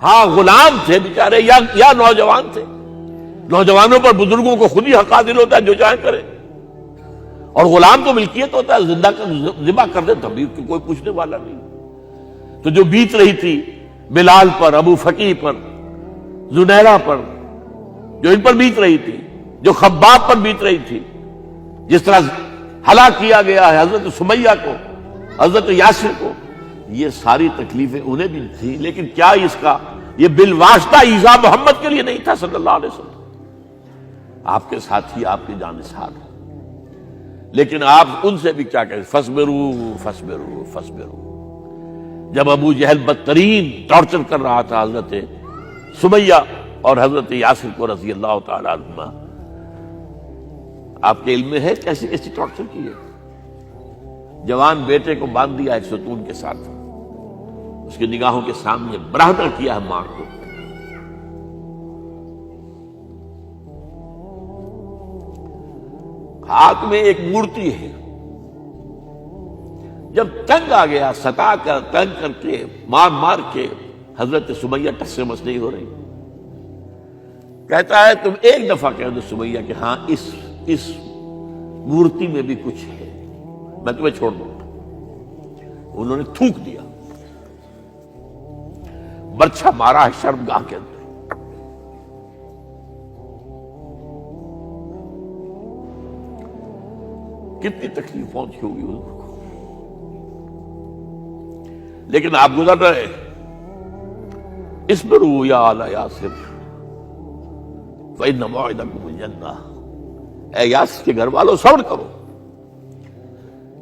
ہاں غلام تھے بیچارے یا نوجوان تھے. نوجوانوں پر بزرگوں کو خود ہی حق حاصل ہوتا ہے جو چاہے کرے, اور غلام تو ملکیت ہوتا ہے, زندہ ذبح کر دے تب بھی کوئی پوچھنے والا نہیں. تو جو بیت رہی تھی بلال پر, ابو فقیہ پر, زنیرہ پر, جو ان پر بیت رہی تھی, جو خباب پر بیت رہی تھی, جس طرح ہلاک کیا گیا ہے حضرت سمیہ کو, حضرت یاسر کو, یہ ساری تکلیفیں انہیں بھی تھیں. لیکن کیا اس کا یہ بالواسطہ ایذا محمد کے لیے نہیں تھا صلی اللہ علیہ وسلم. آپ کے ساتھی آپ کی جانثار ہیں, لیکن آپ ان سے بھی کیا کہیں, فصبروا فصبروا فصبروا. جب ابو جہل بدترین ٹارچر کر رہا تھا حضرت سمیہ اور حضرت یاسر کو رضی اللہ تعالی عنہما, آپ کے علم میں ہے کیسی کیسی ٹارچر کی ہے. جوان بیٹے کو باندھ دیا ایک ستون کے ساتھ, اس کی نگاہوں کے سامنے برہنہ کیا ہے ماں کو. ہاتھ میں ایک مورتی ہے, جب تنگ آ گیا ستا کر تنگ کر کے مار مار کے حضرت سمیہ ٹس سے مس نہیں ہو رہی. کہتا ہے تم ایک دفعہ کہہ دو سمیہ کہ ہاں اس مورتی میں بھی کچھ ہے, میں تمہیں چھوڑ دوں. انہوں نے تھوک دیا, برچھا مارا ہے شرمگاہ کے اندر. کتنی تکلیف پہنچی ہوگی حضور کو, لیکن آپ گزر رہے. اصبروا یا آل یاسر فإن موعدکم الجنہ. اے یاسر کے گھر والوں صبر کرو,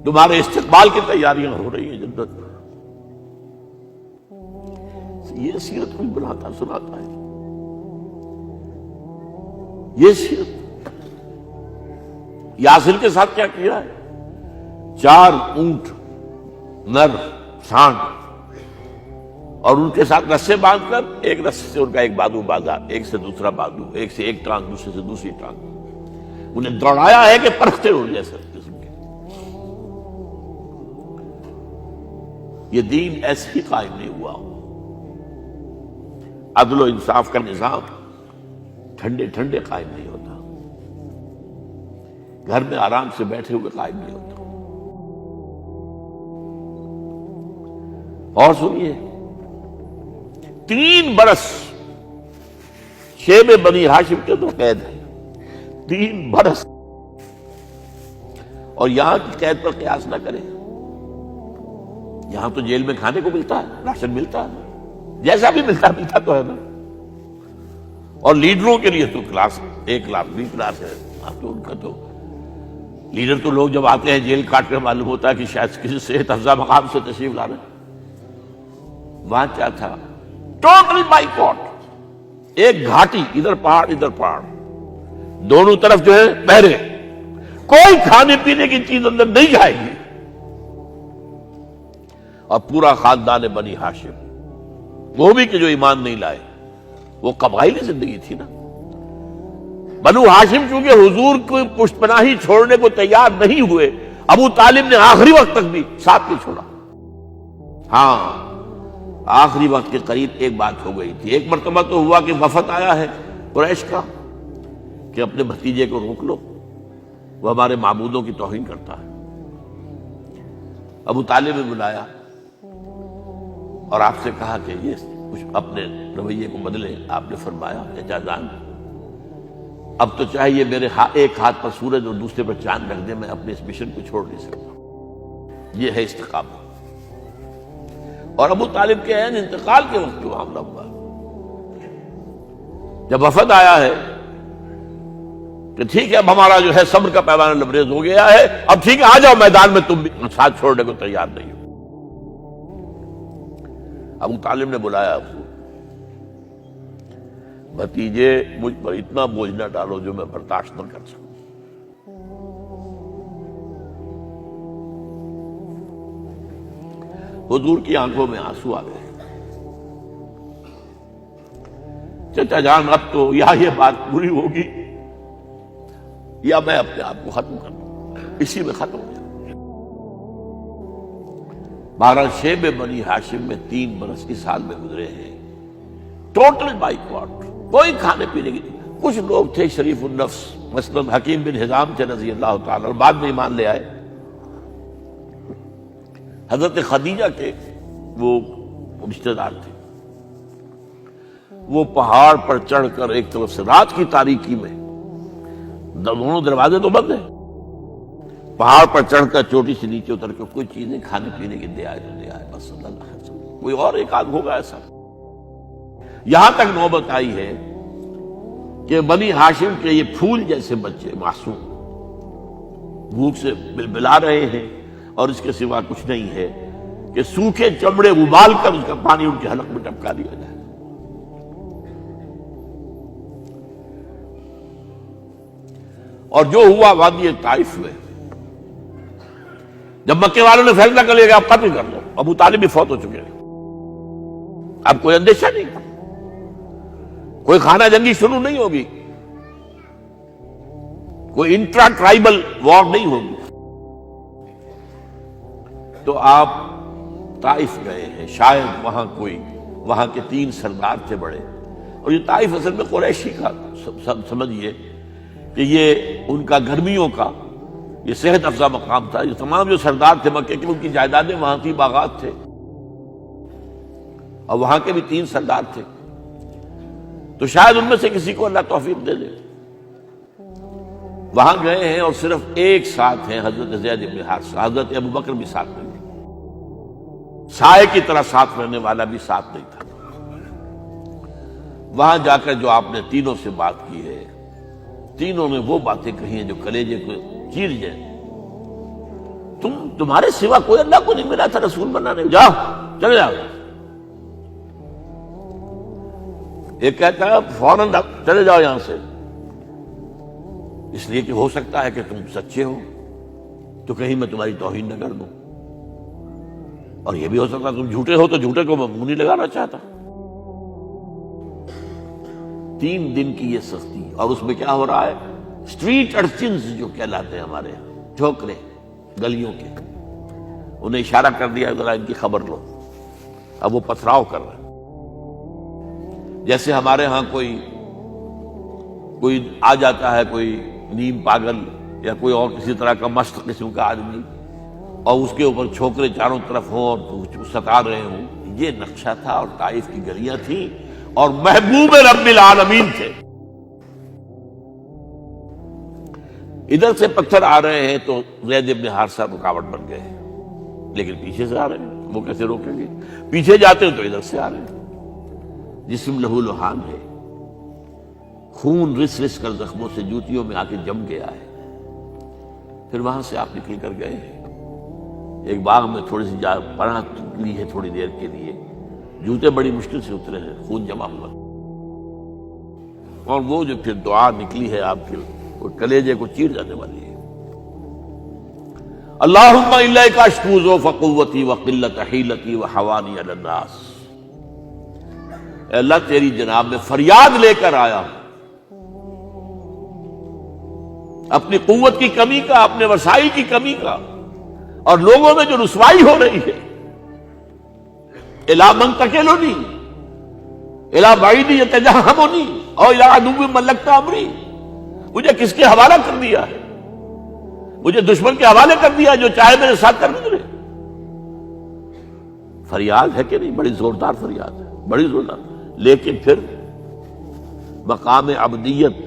تمہارے استقبال کی تیاریاں ہو رہی ہیں جنت. یہ سیرت کوئی بناتا سناتا ہے, یہ سیرت. یاسر کے ساتھ کیا کیا ہے, 4 اونٹ نر سانڈ, اور ان کے ساتھ رسے باندھ کر ایک رسے سے ان کا ایک بازو باندھا, ایک سے دوسرا بازو, ایک سے ایک ٹانگ, دوسرے سے دوسری ٹانگ. انہیں دوڑایا ہے کہ پرکھتے ہو جیسے قسم کے. یہ دین ایسے ہی قائم نہیں ہوا. عدل و انصاف کا نظام ٹھنڈے ٹھنڈے قائم نہیں ہوتا, گھر میں آرام سے بیٹھے ہوئے قائم نہیں ہوتا. اور سنیے, 3 برس شیب بنی ہاشم کے تو قید ہے, 3 برس. اور یہاں کی قید پر قیاس نہ کریں. یہاں تو جیل میں کھانے کو ملتا ہے, راشن ملتا ہے, جیسا بھی ملتا تو ہے نا. اور لیڈروں کے لیے تو کلاس 1 لاکھ بھی کلاس ہے. آپ تو ان کا تو لیڈر تو لوگ جب آتے ہیں جیل کاٹ کر معلوم ہوتا ہے کہ شاید کسی صحت افزا مقام سے تشریف لا رہے ہیں. وہاں کیا تھا, ٹوٹلی بائیکاٹ. ایک گھاٹی, ادھر پہاڑ ادھر پہاڑ, دونوں طرف جو ہے پہرے, کوئی کھانے پینے کی چیز اندر نہیں جائے گی. اور پورا خاندان بنی ہاشم, وہ بھی کہ جو ایمان نہیں لائے, وہ قبائلی زندگی تھی نا. بنو ہاشم چونکہ حضور کو پشت پناہی چھوڑنے کو تیار نہیں ہوئے, ابو طالب نے آخری وقت تک بھی ساتھ نہیں چھوڑا. ہاں آخری وقت کے قریب ایک بات ہو گئی تھی. ایک مرتبہ تو ہوا کہ وفد آیا ہے قریش کا کہ اپنے بھتیجے کو روک لو, وہ ہمارے معبودوں کی توہین کرتا ہے. ابو طالب نے بلایا اور آپ سے کہا کہ یہ کچھ اپنے رویے کو بدلے. آپ نے فرمایا چچا جان, اب تو چاہیے میرے ایک ہاتھ پر سورج اور دوسرے پر چاند رکھ دے, میں اپنے اس مشن کو چھوڑ نہیں سکتا. یہ ہے استقامت. اور ابو طالب کے عین انتقال کے وقت جو معاملہ ہوا, جب وفد آیا ہے کہ ٹھیک ہے اب ہمارا جو ہے صبر کا پیمانہ لبریز ہو گیا ہے, اب ٹھیک ہے آ جاؤ میدان میں, تم بھی ساتھ چھوڑنے کو تیار نہیں ہو. ابو طالب نے بلایا, بھتیجے مجھ پر اتنا بوجھ نہ ڈالو جو میں برداشت نہ کر سکوں. حضور کی آنکھوں میں آنسو آ گئے. چچا جان اب تو یا یہ بات پوری ہوگی یا میں اپنے آپ کو ختم کر دوں, اسی میں ختم ہو جاؤں. 12 شیب بنی ہاشم میں 3 برس اس حال میں گزرے ہیں ٹوٹل بائیکاٹ، کوئی کھانے پینے کی۔ کچھ لوگ تھے شریف النفس، مثلاً حکیم بن حزام تھے رضی اللہ تعالیٰ، اور بعد میں ایمان لے آئے۔ حضرت خدیجہ کے وہ رشتہ دار تھے، وہ پہاڑ پر چڑھ کر ایک طرف سے رات کی تاریکی میں، دونوں دروازے تو بند ہیں، پہاڑ پر چڑھ کر چوٹی سے نیچے اتر کر کوئی چیزیں کھانے پینے کی دے آئے تو دے آئے، بس صلی اللہ علیہ وسلم۔ کوئی اور ایک آدھ ہوگا ایسا۔ یہاں تک نوبت آئی ہے کہ بنی ہاشم کے یہ پھول جیسے بچے معصوم بھوک سے بلبلا رہے ہیں، اور اس کے سوا کچھ نہیں ہے کہ سوکھے چمڑے ابال کر اس کا پانی ان کے حلق میں ٹپکا دیا جائے۔ اور جو ہوا وادی طائف میں، جب مکے والوں نے فیصلہ کر لیا کہ آپ قتل کر دو، ابو طالب بھی فوت ہو چکے ہیں، اب کوئی اندیشہ نہیں، کوئی خانہ جنگی شروع نہیں ہوگی، کوئی انٹرا ٹرائبل وار نہیں ہوگی، تو آپ طائف گئے ہیں۔ شاید وہاں کے 3 سردار تھے بڑے، اور یہ طائف اصل میں قریشی کا، سمجھیے کہ یہ ان کا گرمیوں کا یہ صحت افزا مقام تھا۔ یہ تمام جو سردار تھے مکے کے، ان کی جائیدادیں وہاں تھی، باغات تھے، اور وہاں کے بھی 3 سردار تھے، تو شاید ان میں سے کسی کو اللہ توفیق دے دے۔ وہاں گئے ہیں اور صرف ایک ساتھ ہیں، حضرت زید بن حارثہ، حضرت ابو بکر بھی ساتھ نہیں، سائے کی طرح ساتھ رہنے والا بھی ساتھ نہیں تھا۔ وہاں جا کر جو آپ نے تینوں سے بات کی ہے، تینوں نے وہ باتیں کہی ہیں جو کلیجے کو چیر جائیں۔ تمہارے سوا کوئی اللہ کو نہیں ملا تھا رسول بنانے، جاؤ چلے جاؤ۔ ایک کہتا ہے فوراً چلے جاؤ یہاں سے، اس لیے کہ ہو سکتا ہے کہ تم سچے ہو تو کہیں میں تمہاری توہین نہ کر دوں، اور یہ بھی ہو سکتا ہے تم جھوٹے ہو تو جھوٹے کو میں منہ نہیں لگانا چاہتا۔ 3 دن کی یہ سختی، اور اس میں کیا ہو رہا ہے؟ اسٹریٹ ارچنز جو کہلاتے ہیں ہمارے یہاں، جھوکرے گلیوں کے، انہیں اشارہ کر دیا ذرا ان کی خبر لو، اب وہ پتھراؤ کر رہے ہیں۔ جیسے ہمارے ہاں کوئی آ جاتا ہے، کوئی نیم پاگل یا کوئی اور کسی طرح کا مست قسم کا آدمی، اور اس کے اوپر چھوکرے چاروں طرف ہوں اور ستا رہے ہوں، یہ نقشہ تھا، اور طائف کی گلیاں تھیں، اور محبوب رب العالمین تھے۔ ادھر سے پتھر آ رہے ہیں تو زید بن حارثہ رکاوٹ بن گئے، لیکن پیچھے سے آ رہے ہیں، وہ کیسے روکیں گے؟ پیچھے جاتے ہیں تو ادھر سے آ رہے ہیں۔ جسم لہو لہان ہے، خون رس رس کر زخموں سے جوتیوں میں آ کے جم گیا ہے۔ پھر وہاں سے آپ نکل کر گئے ہیں، ایک باغ میں تھوڑی سی پناہ لی ہے تھوڑی دیر کے لیے، جوتے بڑی مشکل سے اترے ہیں، خون جمع ہوا، اور وہ جو پھر دعا نکلی ہے آپ کے، وہ کلیجے کو چیر جانے والی ہے۔ اللہم الیک اشکو ضعف قوتی وقلت حیلتی وحوانی علی الناس، اے اللہ تیری جناب میں فریاد لے کر آیا ہوں، اپنی قوت کی کمی کا، اپنے وسائل کی کمی کا، اور لوگوں میں جو رسوائی ہو رہی ہے، الی من تکلنی الی بعید یتجہمنی او الی عدو ملکت امری، مجھے کس کے حوالہ کر دیا ہے؟ مجھے دشمن کے حوالے کر دیا جو چاہے میرے ساتھ کر گزرے۔ فریاد ہے کہ نہیں؟ بڑی زوردار فریاد ہے، بڑی زوردار، لیکن پھر مقام عبدیت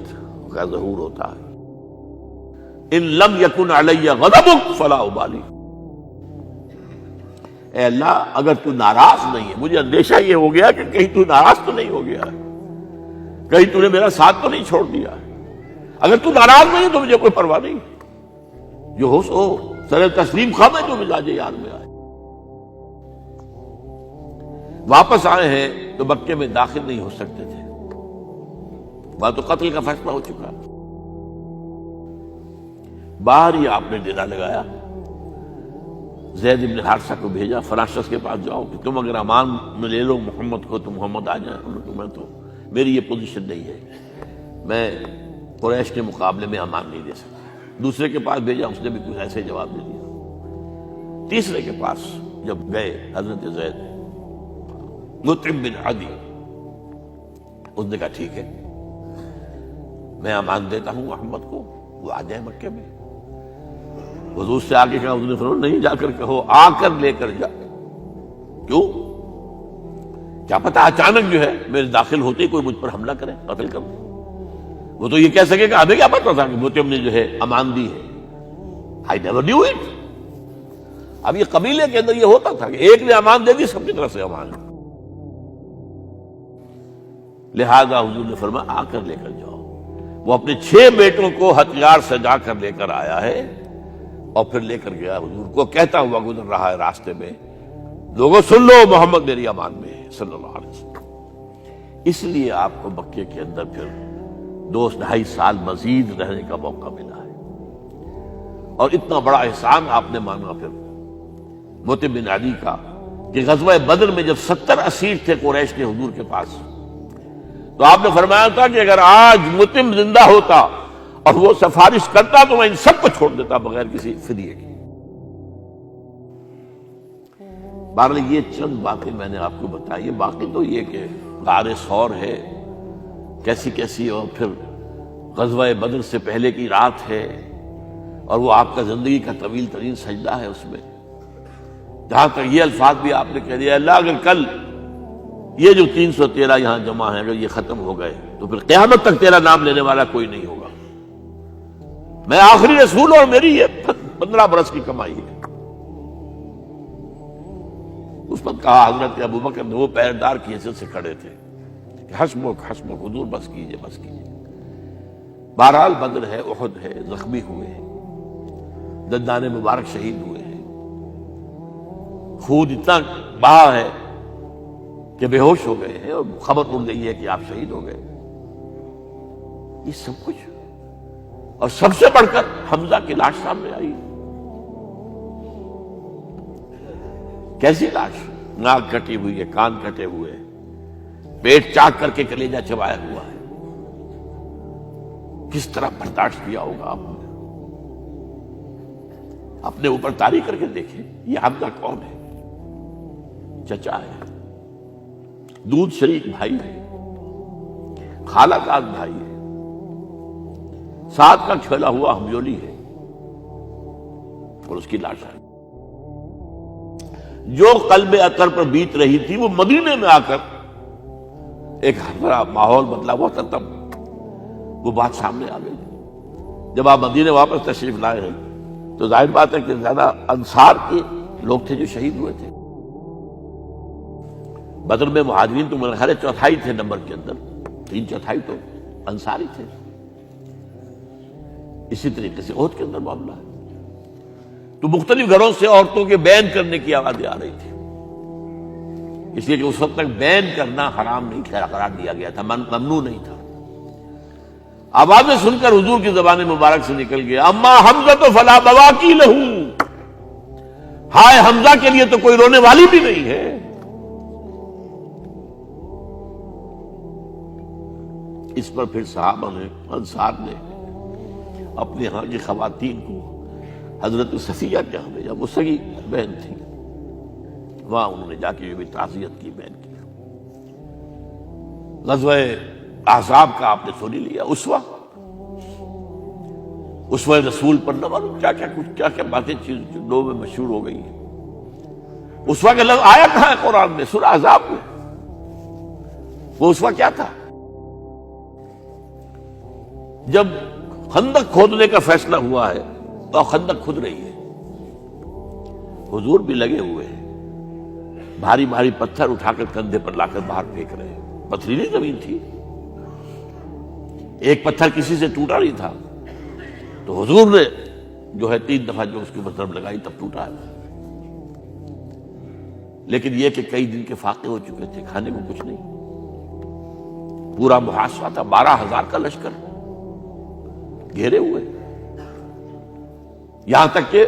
کا ظہور ہوتا ہے۔ ان لم یکن علی غضبک فلا ابالی، اے اللہ اگر تو ناراض نہیں ہے، مجھے اندیشہ یہ ہو گیا کہ کہیں تو ناراض تو نہیں ہو گیا ہے، کہیں تو نے میرا ساتھ تو نہیں چھوڑ دیا ہے۔ اگر تو ناراض نہیں تو مجھے کوئی پرواہ نہیں، جو ہو سو سر تسلیم خم ہے جو مزاج یار میں آئے۔ واپس آئے ہیں تو مکے میں داخل نہیں ہو سکتے تھے، وہاں تو قتل کا فیصلہ ہو چکا۔ باہر ہی آپ نے ڈیرا لگایا، زید بن حارثہ کو بھیجا، فلاں شخص کے پاس جاؤ کہ تم اگر امان میں لے لو محمد کو تو محمد آ جائیں، میں تو میری یہ پوزیشن نہیں ہے، میں قریش کے مقابلے میں امان نہیں دے سکتا۔ دوسرے کے پاس بھیجا، اس نے بھی کچھ ایسے جواب دے دیا۔ تیسرے کے پاس جب گئے حضرت زید، مطعم بن عدی، اس نے کہا ٹھیک ہے، میں امان دیتا ہوں محمد کو، وہ آ جائے مکے میں۔ حضور سے آگے کہا، حضور نے فرمایا نہیں جا کر کہو، آ کر لے کر جا۔ کیوں؟ کیا پتا اچانک جو ہے میرے داخل ہوتے ہی کوئی مجھ پر حملہ کرے، قتل کر دے۔ وہ تو یہ کہہ سکے کہ ہمیں کیا پتا تھا کہ مطعم نے جو ہے امان دی ہے، I never knew it۔ اب یہ قبیلے کے اندر یہ ہوتا تھا کہ ایک نے امان دے دی، سب کی طرف سے امان۔ لہذا حضور نے فرمایا آ کر لے کر جاؤ۔ وہ اپنے 6 بیٹوں کو ہتھیار سجا کر لے کر آیا ہے اور پھر لے کر گیا حضور کو، کہتا ہوا گزر رہا ہے راستے میں، لوگوں سن لو محمد میری امان میں ہے صلی اللہ علیہ وسلم۔ اس لیے آپ کو مکے کے اندر پھر 2-2.5 سال مزید رہنے کا موقع ملا ہے، اور اتنا بڑا احسان آپ نے مانا پھر مطعم بن عدی کا کہ غزوہ بدر میں جب 70 اسیر تھے قریش کے حضور کے پاس، تو آپ نے فرمایا تھا کہ اگر آج مطعم زندہ ہوتا اور وہ سفارش کرتا تو میں ان سب کو چھوڑ دیتا بغیر کسی فدیے کے۔ بہرحال یہ چند باتیں میں نے آپ کو بتائی، باقی تو یہ کہ غار ثور ہے کیسی کیسی، اور پھر غزوہ بدر سے پہلے کی رات ہے، اور وہ آپ کا زندگی کا طویل ترین سجدہ ہے اس میں، جہاں تک یہ الفاظ بھی آپ نے کہہ دیا اللہ اگر کل یہ جو 313 یہاں جمع ہیں اگر یہ ختم ہو گئے تو پھر قیامت تک تیرا نام لینے والا کوئی نہیں ہوگا، میں آخری رسول اور میری یہ 15 برس کی کمائی ہے۔ اس وقت کہا حضرت ابوبکر نے، وہ پہردار کی حیثیت سے کھڑے تھے کہ حسبک حسبک حضور بس کیجئے بس کیجئے۔ بہرحال بدر ہے، احد ہے، زخمی ہوئے ہیں، دندان مبارک شہید ہوئے ہیں، خون اتنا بہا ہے کہ بے ہوش ہو گئے ہیں، اور خبر اڑ گئی ہے کہ آپ شہید ہو گئے۔ یہ سب کچھ، اور سب سے بڑھ کر حمزہ کی لاش سامنے آئی۔ کیسی لاش؟ ناک کٹی ہوئی ہے، کان کٹے ہوئے ہیں، پیٹ چاک کر کے کلیجہ چبایا ہوا ہے۔ کس طرح برداشت کیا ہوگا آپ نے؟ اپنے اوپر تاری کر کے دیکھیں، یہ حمزہ کون ہے؟ چچا ہے، دودھ شریک بھائی ہے، خالہ کا بھائی ہے، ساتھ کا کھیلا ہوا ہمجولی ہے، اور اس کی لاش ہے۔ جو قلب اطہر پر بیت رہی تھی وہ مدینے میں آ کر ایک بڑا ماحول بدلا ہوا تھا، تب وہ بات سامنے آ گئی۔ جب آپ مدینے واپس تشریف لائے ہیں تو ظاہر بات ہے کہ زیادہ انصار کے لوگ تھے جو شہید ہوئے تھے۔ بدر میں مہاجرین تو میرے خیال 1/4 تھے نمبر کے اندر، 3/4 تو انصاری تھے۔ اسی طریقے سے احد کے اندر معاملہ ہے، تو مختلف گھروں سے عورتوں کے بین کرنے کی آوازیں آ رہی تھی، اس لیے کہ اس وقت تک بین کرنا حرام نہیں قرار دیا گیا تھا، ممنوع نہیں تھا۔ آوازیں سن کر حضور کی زبان مبارک سے نکل گیا اما حمزہ تو فلا بواکی لہو، ہائے حمزہ کے لیے تو کوئی رونے والی بھی نہیں ہے۔ اس پر پھر صحابہ نے، انصار نے اپنے ہاں کی خواتین کو حضرت صفیہ کے ہمیں، جب وہ سگی بہن تھی، وہاں انہوں نے جا کے بھی تعزیت کی بہن کی۔ غزوہ احزاب کا آپ نے سنی لیا، اسوہ رسول پر نہ معلوم کیا کیا باتیں چیز لوگوں میں مشہور ہو گئی ہیں۔ اسوہ کا لفظ آیا کہاں ہے قرآن میں؟ سورہ احزاب میں۔ وہ اسوہ کیا تھا؟ جب خندق کھودنے کا فیصلہ ہوا ہے تو خندق کھود رہی ہے، حضور بھی لگے ہوئے ہیں، بھاری بھاری پتھر اٹھا کر کندھے پر لا کر باہر پھینک رہے ہیں، پتھریلی زمین تھی، ایک پتھر کسی سے ٹوٹا نہیں تھا، تو حضور نے جو ہے 3 دفعہ جو اس کے اوپر ضرب لگائی تب ٹوٹا ہے۔ لیکن یہ کہ کئی دن کے فاقے ہو چکے تھے، کھانے کو کچھ نہیں، پورا محاصرہ تھا، 12,000 کا لشکر گھیرے ہوئے، یہاں تک کہ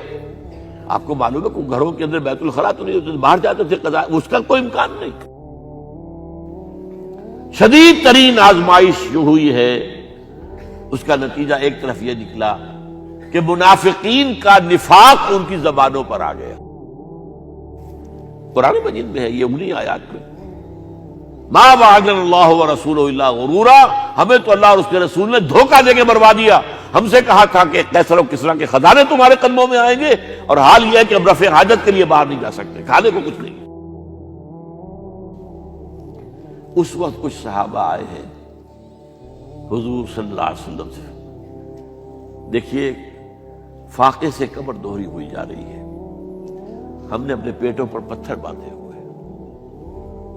آپ کو معلوم ہے کہ گھروں کے اندر بیت الخلا تو نہیں ہوتے، باہر جاتے تھے قضاء، اس کا کوئی امکان نہیں۔ شدید ترین آزمائش جو ہوئی ہے اس کا نتیجہ ایک طرف یہ نکلا کہ منافقین کا نفاق ان کی زبانوں پر آ گیا۔ قرآن مجید میں ہے یہ انہی آیات میں، ما وعدنا اللہ ورسولہ الا غرورا، ہمیں تو اللہ اور اس کے رسول نے دھوکہ دے کے مروا دیا۔ ہم سے کہا تھا کہ قیصر و کسریٰ کے خزانے تمہارے قدموں میں آئیں گے، اور حال یہ ہے کہ اب رفع حاجت کے لیے باہر نہیں جا سکتے، کھانے کو کچھ نہیں۔ اس وقت کچھ صحابہ آئے ہیں حضور صلی اللہ علیہ وسلم سے، دیکھیے فاقے سے قبر دوہری ہوئی جا رہی ہے، ہم نے اپنے پیٹوں پر پتھر باندھے ہوئے،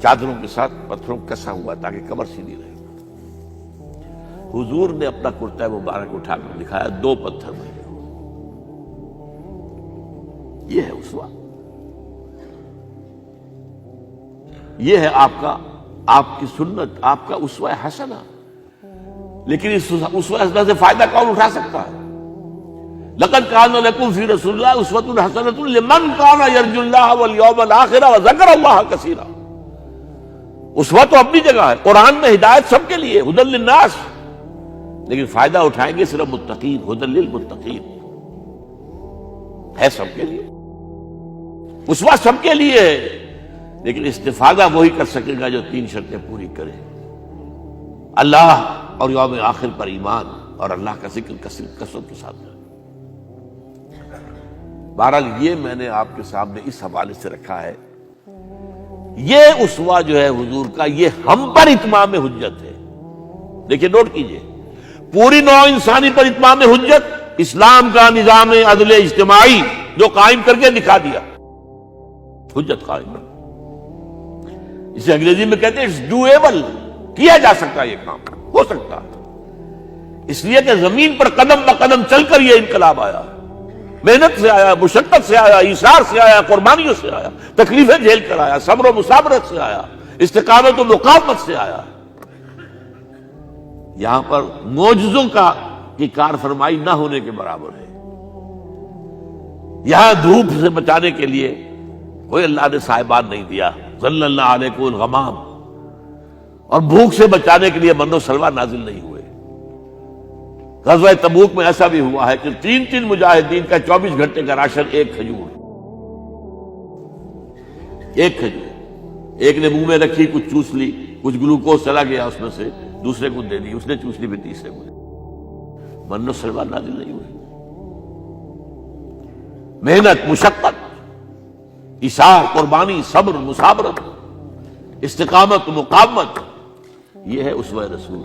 چادروں کے ساتھ پتھروں کسا ہوا تاکہ قبر سیدھی رہے۔ حضور نے اپنا کرتا مبارک اٹھا کر دکھایا، 2 پتھر بنے ہوئے۔ یہ ہے اسوہ، یہ ہے آپ کی سنت، آپ کا اسوہ حسنہ۔ لیکن اس اسوہ حسنہ سے فائدہ کون اٹھا سکتا ہے؟ لقد کان لکم فی رسول اللہ اسوۃ حسنۃ لمن کان یرجو اللہ والیوم الآخر وذکر اللہ کثیرا۔ اسوہ تو اپنی جگہ ہے، قرآن میں ہدایت سب کے لیے، ھدی للناس، لیکن فائدہ اٹھائیں گے صرف متقین، ھدی للمتقین، ہے سب کے لیے، اسوہ سب کے لیے ہے، لیکن استفادہ وہی کر سکے گا جو 3 شرطیں پوری کرے: اللہ اور یوم آخر پر ایمان، اور اللہ کا ذکر کثرت کے ساتھ کرے۔ بہرحال یہ میں نے آپ کے سامنے اس حوالے سے رکھا ہے، یہ اسوہ جو ہے حضور کا، یہ ہم پر اتمام حجت ہے۔ دیکھیے نوٹ کیجئے، پوری نوع انسانی پر اتمام حجت، اسلام کا نظام عدل اجتماعی جو قائم کر کے دکھا دیا، حجت قائم ہے۔ اسے انگریزی میں کہتے ہیں اٹس ڈویبل، کیا جا سکتا ہے، یہ کام ہو سکتا ہے، اس لیے کہ زمین پر قدم بقدم چل کر یہ انقلاب آیا، محنت سے آیا، مشقت سے آیا، ایثار سے آیا، قربانیوں سے آیا، تکلیفیں جھیل کر آیا، صبر و مصابرت سے آیا، استقامت و مقاومت سے آیا۔ یہاں پر معجزوں کی کار فرمائی نہ ہونے کے برابر ہے۔ یہاں دھوپ سے بچانے کے لیے کوئی اللہ نے صاحبان نہیں دیا، ظل اللہ علیکم الغمام، اور بھوک سے بچانے کے لیے من و سلوہ نازل نہیں ہوئے۔ غزوہ تبوک میں ایسا بھی ہوا ہے کہ 3 مجاہدین کا 24 گھنٹے کا راشن ایک کھجور، ایک نے منہ میں رکھی، کچھ چوس لی، کچھ گلوکوز چلا گیا اس میں سے، دوسرے کو دے دی، اس نے چوس لی، پھر تیسرے کو دے دی۔ من و سلوہ نازل نہیں ہوئے۔ محنت، مشقت، ایثار، قربانی، صبر، مصابرت، استقامت، مقاومت، یہ ہے اسوہ رسول۔